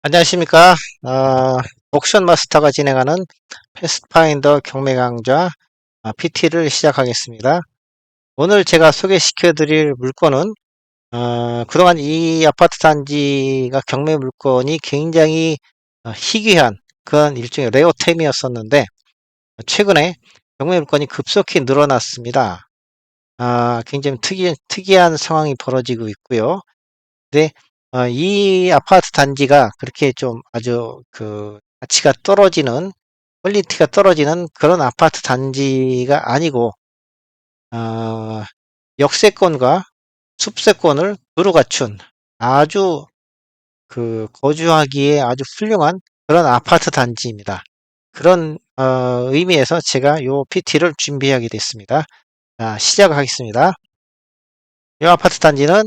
안녕하십니까. 옥션 마스터가 진행하는 패스파인더 경매 강좌 PT를 시작하겠습니다. 오늘 제가 소개시켜 드릴 물건은 그동안 이 아파트 단지가 경매 물건이 굉장히 희귀한 그런 일종의 레어템이었었는데, 최근에 경매 물건이 급속히 늘어났습니다. 굉장히 특이한 상황이 벌어지고 있고요. 근데 이 아파트 단지가 그렇게 좀 아주 그 가치가 떨어지는, 퀄리티가 떨어지는 그런 아파트 단지가 아니고, 어, 역세권과 숲세권을 두루 갖춘 아주 거주하기에 아주 훌륭한 그런 아파트 단지입니다. 그런 의미에서 제가 요 PT를 준비하게 됐습니다. 자, 시작하겠습니다. 이 아파트 단지는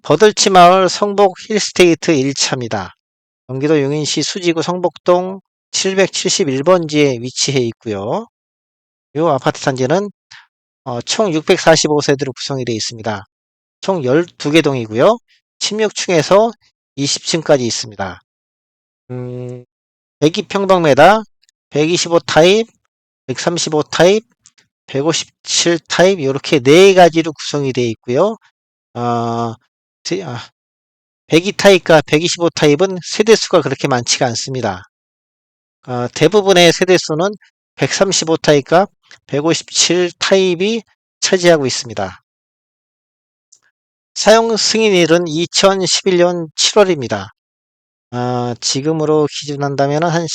버들치마을 성복 힐스테이트 1차입니다. 경기도 용인시 수지구 성복동 771번지에 위치해 있고요. 이 아파트 단지는 총 645세대로 구성이 되어 있습니다. 총 12개 동이고요. 16층에서 20층까지 있습니다. 102평방미터, 125 타입, 135 타입, 157 타입 이렇게 네 가지로 구성이 되어 있고요. 102 타입과 125 타입은 세대수가 그렇게 많지가 않습니다. 대부분의 세대수는 135 타입과 157 타입이 차지하고 있습니다. 사용 승인일은 2011년 7월입니다. 지금으로 기준한다면 한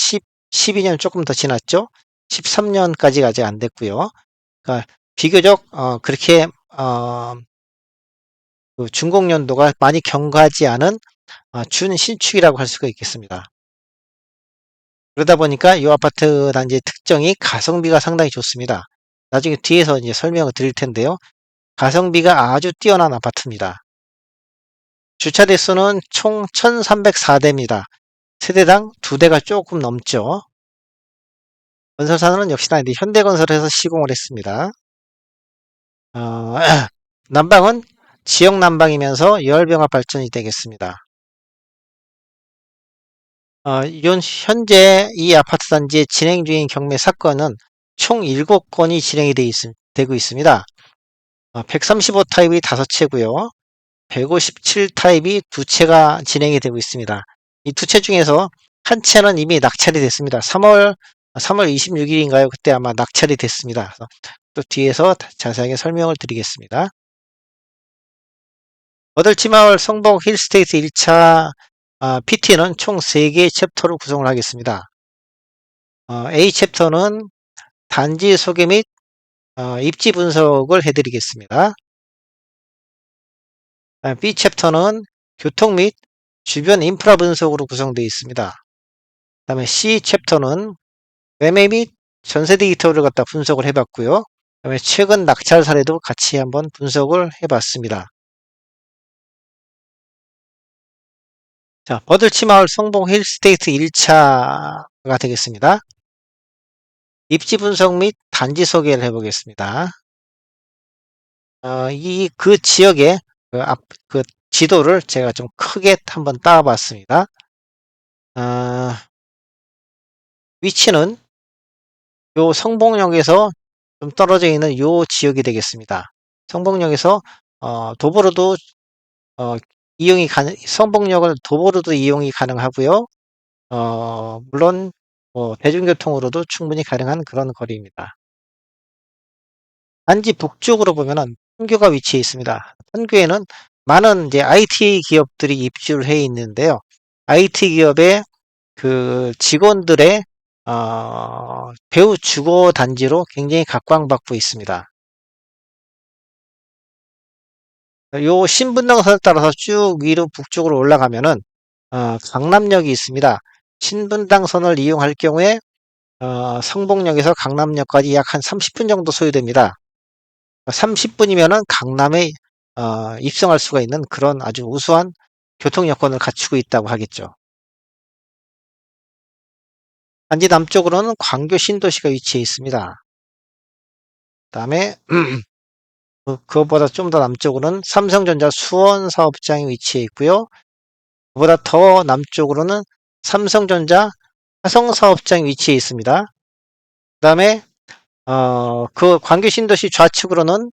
12년 조금 더 지났죠? 13년까지가 아직 안 됐고요. 그러니까 비교적 그렇게 그 준공 연도가 많이 경과하지 않은 준신축이라고 할 수가 있겠습니다. 그러다 보니까 이 아파트 단지의 특징이 가성비가 상당히 좋습니다. 나중에 뒤에서 이제 설명을 드릴 텐데요. 가성비가 아주 뛰어난 아파트입니다. 주차 대수는 총 1304대입니다. 세대당 2대가 조금 넘죠. 건설사는 역시나 현대건설에서 시공을 했습니다. 어, 난방은 지역 난방이면서 열병합 발전이 되겠습니다. 현재 이 아파트 단지에 진행 중인 경매 사건은 총 7건이 진행이 되고 있습니다. 135 타입이 5채고요. 157 타입이 2채가 진행이 되고 있습니다. 이 2채 중에서 한 채는 이미 낙찰이 됐습니다. 3월 26일인가요? 그때 아마 낙찰이 됐습니다. 또 뒤에서 자세하게 설명을 드리겠습니다. 버들치마을 성복 힐스테이트 1차 PT는 총 3개의 챕터로 구성을 하겠습니다. A 챕터는 단지 소개 및 입지 분석을 해드리겠습니다. B 챕터는 교통 및 주변 인프라 분석으로 구성되어 있습니다. 그 다음에 C 챕터는 매매 및 전세 데이터를 갖다 분석을 해봤고요. 그 다음에 최근 낙찰 사례도 같이 한번 분석을 해봤습니다. 자, 버들치마을 성봉 힐스테이트 1차가 되겠습니다. 입지 분석 및 단지 소개를 해보겠습니다. 그 지역의 그 지도를 제가 좀 크게 한번 따와봤습니다. 위치는 요 성봉역에서 좀 떨어져 있는 요 지역이 되겠습니다. 성봉역에서 도보로도 성봉역을 도보로도 이용이 가능하고요. 물론 대중교통으로도 충분히 가능한 그런 거리입니다. 단지 북쪽으로 보면은 판교가 위치해 있습니다. 판교에는 많은 이제 IT 기업들이 입주를 해 있는데요. IT 기업의 그 직원들의 배후 주거 단지로 굉장히 각광받고 있습니다. 요 신분당선을 따라서 쭉 위로 북쪽으로 올라가면은 강남역이 있습니다. 신분당선을 이용할 경우에 성봉역에서 강남역까지 약 한 30분 정도 소요됩니다. 30분이면은 강남에 입성할 수가 있는 그런 아주 우수한 교통 여건을 갖추고 있다고 하겠죠. 단지 남쪽으로는 광교 신도시가 위치해 있습니다. 그다음에 그것보다 좀 더 남쪽으로는 삼성전자 수원 사업장이 위치해 있고요. 그보다 더 남쪽으로는 삼성전자 화성 사업장이 위치해 있습니다. 그다음에 그 광교 신도시 좌측으로는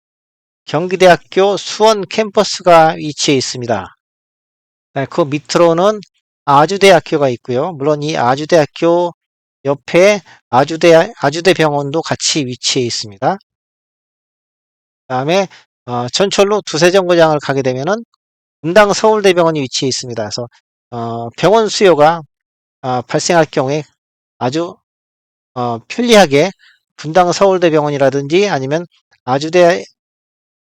경기대학교 수원 캠퍼스가 위치해 있습니다. 그 밑으로는 아주대학교가 있고요. 물론 이 아주대학교 옆에 아주대병원도 같이 위치해 있습니다. 그다음에 전철로 두세 정거장을 가게 되면은 분당 서울대병원이 위치해 있습니다. 그래서 병원 수요가 발생할 경우에 아주 편리하게 분당 서울대병원이라든지 아니면 아주대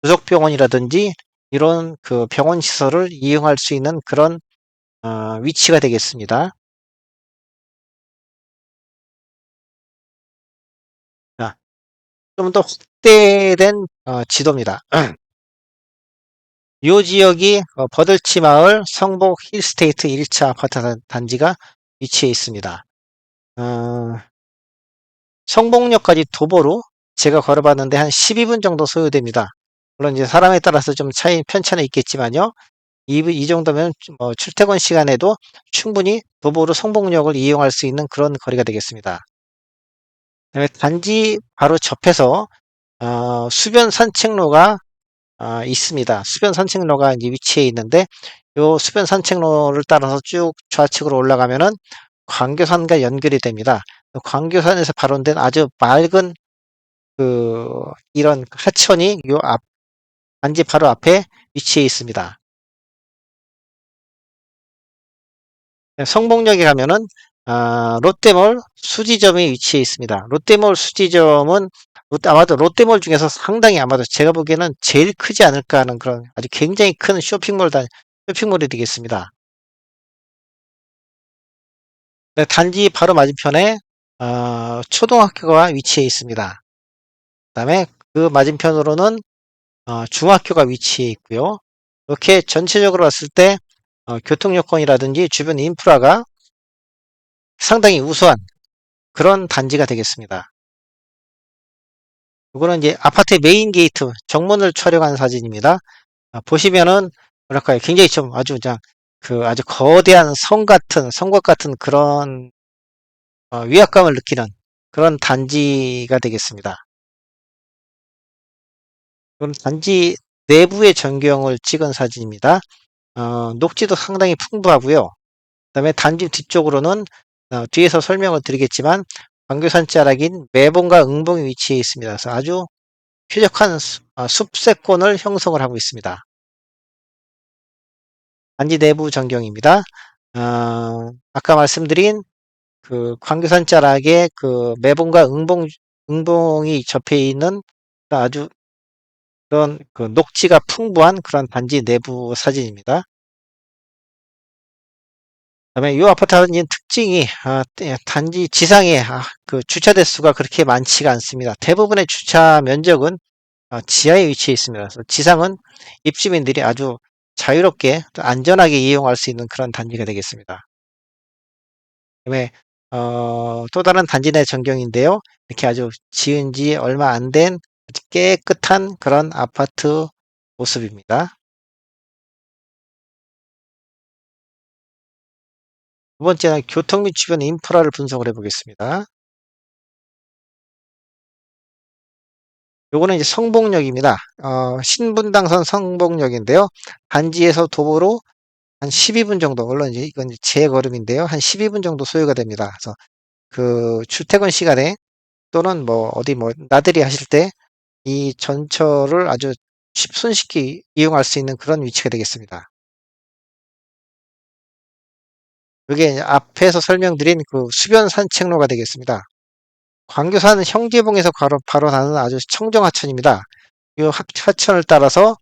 부속병원이라든지 이런 그 병원 시설을 이용할 수 있는 그런 위치가 되겠습니다. 좀 더 확대된 지도입니다. 이 지역이 버들치 마을 성복 힐스테이트 1차 아파트 단지가 위치해 있습니다. 어, 성복역까지 도보로 제가 걸어봤는데 한 12분 정도 소요됩니다. 물론 이제 사람에 따라서 좀 편차는 있겠지만요. 이 정도면 뭐 출퇴근 시간에도 충분히 도보로 성복역을 이용할 수 있는 그런 거리가 되겠습니다. 그다음에 단지 바로 접해서 수변 산책로가 있습니다. 수변 산책로가 이제 위치해 있는데 요 수변 산책로를 따라서 쭉 좌측으로 올라가면은 광교산과 연결이 됩니다. 광교산에서 발원된 아주 맑은 그 이런 하천이 요 단지 바로 앞에 위치해 있습니다. 성복역에 가면은 롯데몰 수지점이 위치해 있습니다. 롯데몰 수지점은 아마도 롯데몰 중에서 상당히 아마도 제가 보기에는 제일 크지 않을까 하는 그런 아주 굉장히 큰 쇼핑몰이 되겠습니다. 네, 단지 바로 맞은편에 초등학교가 위치해 있습니다. 그다음에 그 맞은편으로는 중학교가 위치해 있고요. 이렇게 전체적으로 봤을 때 교통 여건이라든지 주변 인프라가 상당히 우수한 그런 단지가 되겠습니다. 이거는 이제 아파트의 메인 게이트 정문을 촬영한 사진입니다. 보시면은 뭐랄까요, 굉장히 좀 아주 그냥 그 아주 거대한 성곽 같은 그런 위압감을 느끼는 그런 단지가 되겠습니다. 그럼 단지 내부의 전경을 찍은 사진입니다. 녹지도 상당히 풍부하고요. 그다음에 단지 뒤쪽으로는 뒤에서 설명을 드리겠지만 광교산 자락인 매봉과 응봉이 위치해 있습니다. 그래서 아주 쾌적한 숲세권을 형성을 하고 있습니다. 단지 내부 전경입니다. 아까 말씀드린 그 광교산 자락에 그 매봉과 응봉이 접해 있는 아주 그런 그 녹지가 풍부한 그런 단지 내부 사진입니다. 그다음에 이 아파트의 특징이 단지 지상에 그 주차 대수가 그렇게 많지가 않습니다. 대부분의 주차 면적은 지하에 위치해 있습니다. 그래서 지상은 입주민들이 아주 자유롭게 또 안전하게 이용할 수 있는 그런 단지가 되겠습니다. 그다음에 또 다른 단지 내 전경인데요. 이렇게 아주 지은 지 얼마 안 된 깨끗한 그런 아파트 모습입니다. 두 번째는 교통 및 주변 인프라를 분석을 해보겠습니다. 요거는 이제 성복역입니다. 신분당선 성복역인데요. 단지에서 도보로 한 12분 정도, 물론 이제 이건 제 걸음인데요. 한 12분 정도 소요가 됩니다. 그래서 그 출퇴근 시간에 또는 뭐 어디 뭐 나들이 하실 때 이 전철을 아주 손쉽게 이용할 수 있는 그런 위치가 되겠습니다. 이게 앞에서 설명드린 그 수변 산책로가 되겠습니다. 광교산 형제봉에서 바로 나는 아주 청정하천입니다. 이 하천을 따라서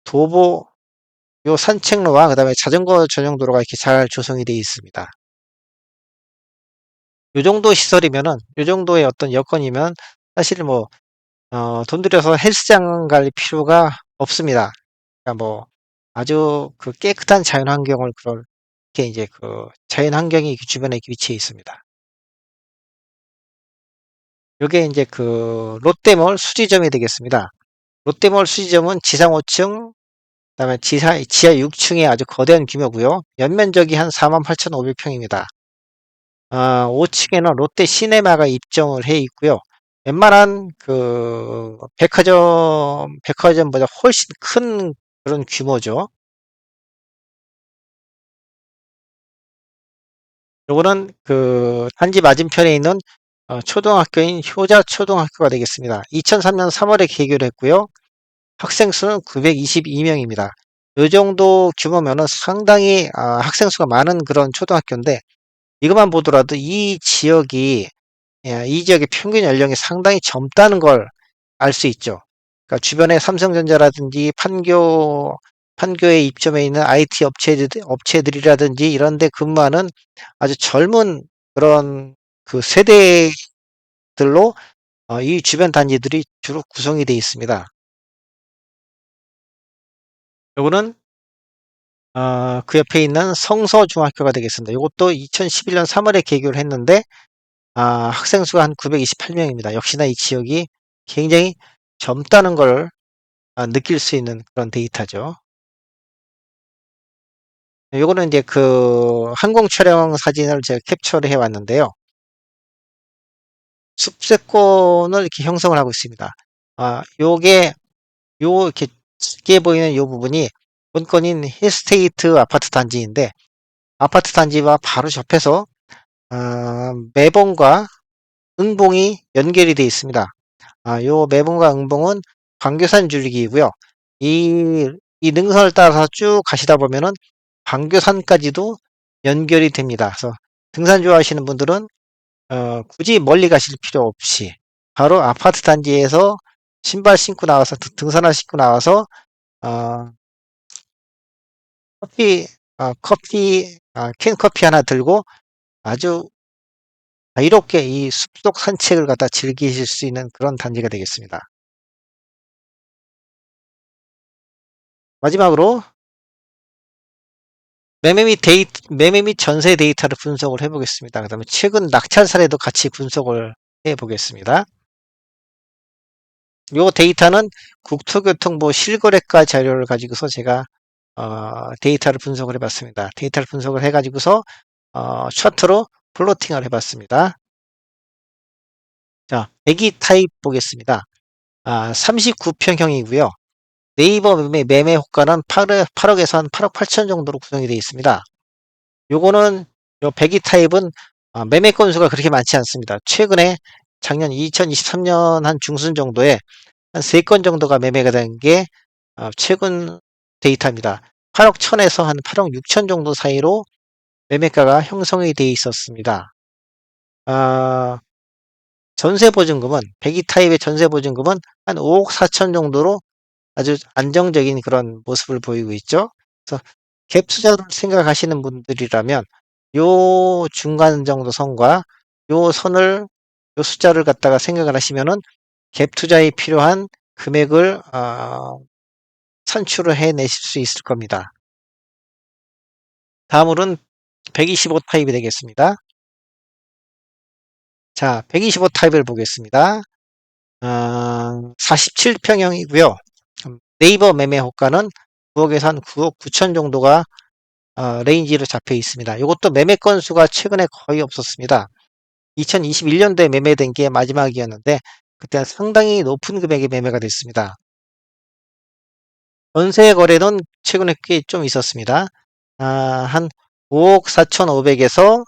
도보 요 산책로와 그다음에 자전거 전용 도로가 이렇게 잘 조성이 되어 있습니다. 요 정도 시설이면은 요 정도의 어떤 여건이면 사실 뭐 돈 들여서 헬스장 갈 필요가 없습니다. 그러니까 뭐 아주 그 깨끗한 자연 환경을 그렇게 이제 그 자연 환경이 주변에 위치해 있습니다. 요게 이제 그 롯데몰 수지점이 되겠습니다. 롯데몰 수지점은 지상 5층, 그다음에 지하 6층에 아주 거대한 규모고요. 연면적이 한 48,500평입니다. 5층에는 롯데 시네마가 입점을 해 있고요. 웬만한 그 백화점보다 훨씬 큰 그런 규모죠. 요거는 그 단지 맞은편에 있는 초등학교인 효자 초등학교가 되겠습니다. 2003년 3월에 개교를 했고요. 학생 수는 922명입니다. 요 정도 규모면은 상당히 학생 수가 많은 그런 초등학교인데 이것만 보더라도 이 지역의 평균 연령이 상당히 젊다는 걸 알 수 있죠. 그러니까 주변에 삼성전자라든지 판교에 입점해 있는 IT 업체들이라든지 이런 데 근무하는 아주 젊은 그런 그 세대들로 이 주변 단지들이 주로 구성이 되어 있습니다. 요거는 그 옆에 있는 성서중학교가 되겠습니다. 이것도 2011년 3월에 개교를 했는데 학생 수가 한 928명입니다. 역시나 이 지역이 굉장히 젊다는 걸 느낄 수 있는 그런 데이터죠. 요거는 이제 그 항공 촬영 사진을 제가 캡처를 해 왔는데요. 숲세권을 이렇게 형성을 하고 있습니다. 요게 이렇게 짙게 보이는 요 부분이 본건인 힐스테이트 아파트 단지인데 아파트 단지와 바로 옆에서 매봉과 응봉이 연결이 되어 있습니다. 요 매봉과 응봉은 광교산 줄기이고요. 이 능선을 따라서 쭉 가시다 보면은 광교산까지도 연결이 됩니다. 그래서 등산 좋아하시는 분들은 굳이 멀리 가실 필요 없이 바로 아파트 단지에서 신발 신고 나와서 등산화 신고 나와서 어, 커피 캔 커피 하나 들고 아주 이렇게 이 숲속 산책을 갖다 즐기실 수 있는 그런 단지가 되겠습니다. 마지막으로 매매 및 전세 데이터를 분석을 해보겠습니다. 그 다음에 최근 낙찰 사례도 같이 분석을 해보겠습니다. 요 데이터는 국토교통부 실거래가 자료를 가지고서 제가 데이터를 분석을 해봤습니다. 데이터를 분석을 해가지고서 차트로 플로팅을 해봤습니다. 자, 배기 타입 보겠습니다. 39평형이고요. 네이버 매매 호가는 8억에서 한 8억 8천 정도로 구성이 되어 있습니다. 요거는 요 배기 타입은 매매 건수가 그렇게 많지 않습니다. 최근에 작년 2023년 한 중순 정도에 한 3건 정도가 매매가 된 게 최근 데이터입니다. 8억 1천에서 한 8억 6천 정도 사이로 매매가가 형성이 되어 있었습니다. 전세보증금은 배기 타입의 전세보증금은 한 5억 4천 정도로 아주 안정적인 그런 모습을 보이고 있죠. 그래서 갭 투자를 생각하시는 분들이라면 요 중간 정도 선과 요 숫자를 갖다가 생각을 하시면은 갭 투자에 필요한 금액을 산출을 해내실 수 있을 겁니다. 다음으로는 125 타입이 되겠습니다. 자, 125 타입을 보겠습니다. 47평형이고요. 네이버 매매 호가는 9억에서 한 9억 9천 정도가 레인지로 잡혀 있습니다. 이것도 매매 건수가 최근에 거의 없었습니다. 2021년도에 매매된 게 마지막이었는데 그때 상당히 높은 금액의 매매가 됐습니다. 전세 거래는 최근에 꽤 좀 있었습니다. 한 5억 4,500에서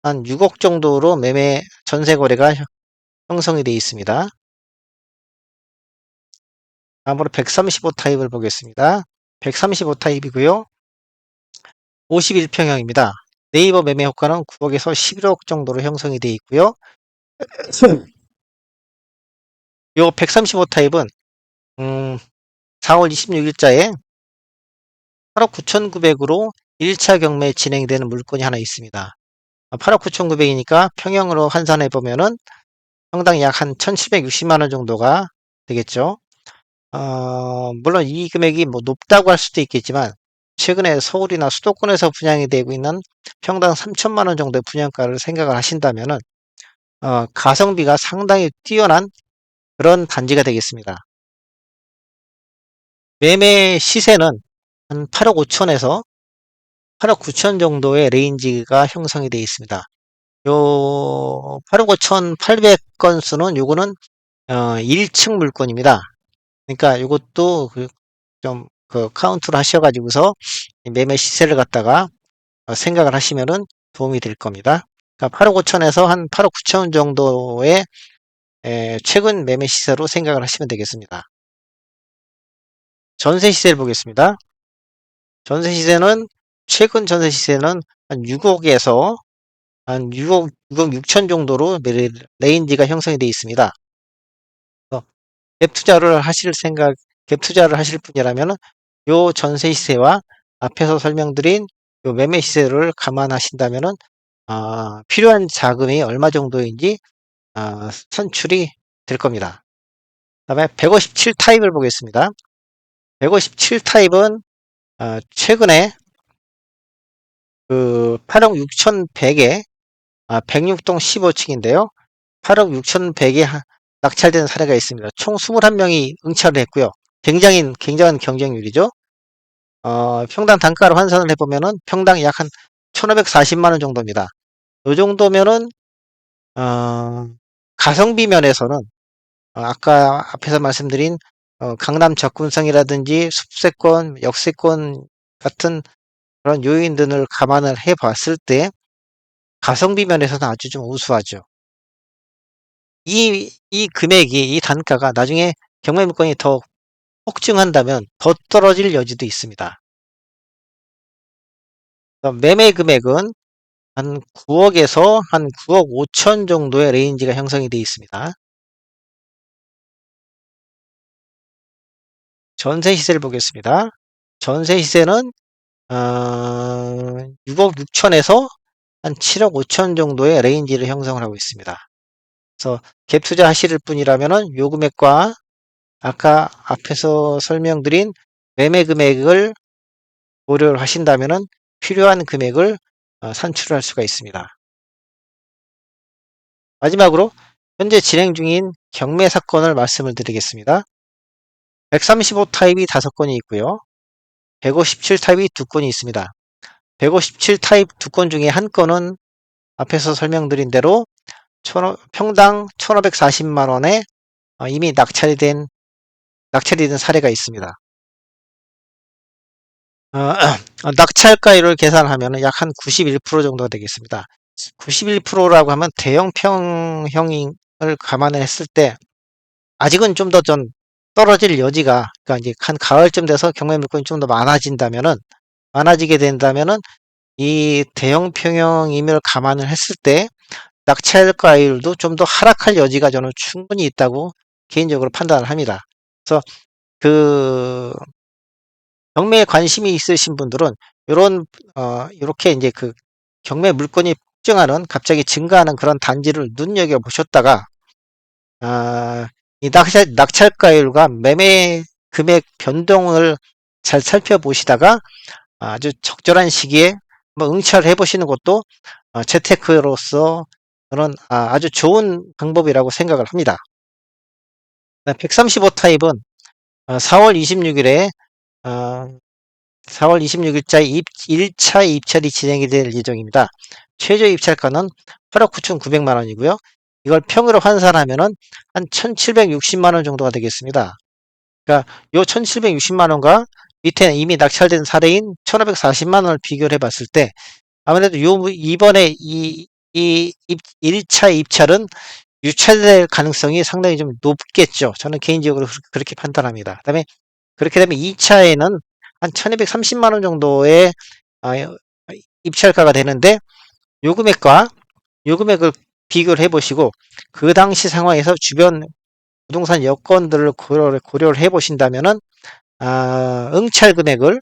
한 6억 정도로 전세 거래가 형성이 되어 있습니다. 다음으로 135 타입을 보겠습니다. 135 타입이고요. 51평형입니다. 네이버 매매 효과는 9억에서 11억 정도로 형성이 되어 있고요. 요 135 타입은 4월 26일자에 8억 9,900으로 1차 경매 진행되는 물건이 하나 있습니다. 8억 9,900이니까 평형으로 환산해 보면은 평당 약 한 1,760만 원 정도가 되겠죠. 물론 이 금액이 뭐 높다고 할 수도 있겠지만 최근에 서울이나 수도권에서 분양이 되고 있는 평당 3천만 원 정도의 분양가를 생각을 하신다면은 가성비가 상당히 뛰어난 그런 단지가 되겠습니다. 매매 시세는 한 8억 5천에서 8억 9천 정도의 레인지가 형성이 되어 있습니다. 요 8억 5천 800건수는 요거는 1층 물건입니다. 그러니까 요것도 그 카운트를 하셔가지고서 매매 시세를 갖다가 생각을 하시면은 도움이 될 겁니다. 그러니까 8억 5천에서 한 8억 9천 정도의 최근 매매 시세로 생각을 하시면 되겠습니다. 전세 시세를 보겠습니다. 전세 시세는 최근 전세 시세는 한 6억에서 한 6억 6천 정도로 레인지가 형성이 되어 있습니다. 갭 투자를 하실 생각, 갭 투자를 하실 분이라면 요 전세 시세와 앞에서 설명드린 요 매매 시세를 감안하신다면은 필요한 자금이 얼마 정도인지 선출이 될 겁니다. 그다음에 157 타입을 보겠습니다. 157 타입은 최근에 그 8억 6,100에 106동 15층인데요. 8억 6,100에 낙찰된 사례가 있습니다. 총 21명이 응찰을 했고요. 굉장한 경쟁률이죠. 평당 단가로 환산을 해보면은 평당 약 한 1,540만 원 정도입니다. 이 정도면은 어, 가성비 면에서는 아까 앞에서 말씀드린 강남 접근성이라든지 숲세권, 역세권 같은 그런 요인들을 감안을 해봤을 때 가성비 면에서는 아주 좀 우수하죠. 이 금액이, 이 단가가 나중에 경매 물건이 더 폭증한다면 더 떨어질 여지도 있습니다. 매매 금액은 한 9억에서 한 9억 5천 정도의 레인지가 형성이 되어 있습니다. 전세 시세를 보겠습니다. 전세 시세는 6억 6천에서 한 7억 5천 정도의 레인지를 형성을 하고 있습니다. 그래서 갭 투자 하실 분이라면은 요 금액과 아까 앞에서 설명드린 매매 금액을 고려를 하신다면은 필요한 금액을 산출할 수가 있습니다. 마지막으로 현재 진행 중인 경매 사건을 말씀을 드리겠습니다. 135 타입이 5건이 있고요. 157 타입이 2건이 있습니다. 157 타입 2건 중에 한 건은 앞에서 설명드린 대로 평당 1,540만 원에 이미 낙찰이 된 사례가 있습니다. 낙찰가율을 계산하면 약 한 91% 정도가 되겠습니다. 91%라고 하면 대형 평형을 감안을 했을 때 아직은 좀 더 떨어질 여지가, 그러니까 이제 한 가을쯤 돼서 경매 물건이 좀 더 많아지게 된다면은 이 대형 평형임을 감안을 했을 때 낙찰가율도 좀 더 하락할 여지가 저는 충분히 있다고 개인적으로 판단을 합니다. 그래서 그 경매에 관심이 있으신 분들은 이렇게 이제 그 경매 물건이 폭증하는, 갑자기 증가하는 그런 단지를 눈여겨 보셨다가 이 낙찰가율과 매매 금액 변동을 잘 살펴보시다가 아주 적절한 시기에 한번 응찰을 해보시는 것도 재테크로서 저는 아주 좋은 방법이라고 생각을 합니다. 135 타입은 4월 26일에 4월 26일자 1차 입찰이 진행이 될 예정입니다. 최저 입찰가는 8억 9,900만 원이고요. 이걸 평으로 환산하면은 한 1,760만 원 정도가 되겠습니다. 그러니까 요 1,760만 원과 밑에 이미 낙찰된 사례인 1,540만 원을 비교를 해봤을 때 아무래도 이번에 이 1차 입찰은 유찰될 가능성이 상당히 좀 높겠죠. 저는 개인적으로 그렇게 판단합니다. 그다음에 그렇게 되면 2차에는 한 1,230만 원 정도의 입찰가가 되는데 요 금액과 요 금액을 비교를 해보시고 그 당시 상황에서 주변 부동산 여건들을 고려를 해보신다면은 응찰 금액을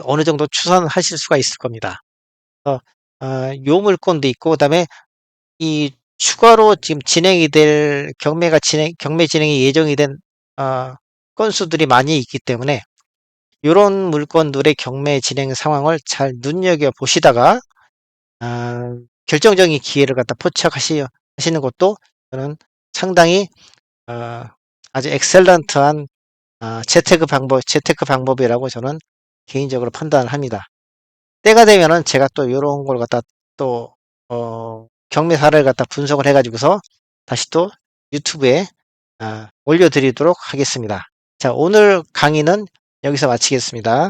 어느 정도 추산하실 수가 있을 겁니다. 요 물건도 있고 그다음에 이 추가로 지금 진행이 될 경매 진행이 예정이 된 건수들이 많이 있기 때문에 이런 물건들의 경매 진행 상황을 잘 눈여겨보시다가 결정적인 기회를 갖다 포착하시는 것도 저는 상당히 어, 아주 엑셀런트한 재테크 방법이라고 저는 개인적으로 판단을 합니다. 때가 되면은 제가 또 이런 걸 갖다 또 경매 사례를 갖다 분석을 해가지고서 다시 또 유튜브에 올려드리도록 하겠습니다. 자, 오늘 강의는 여기서 마치겠습니다.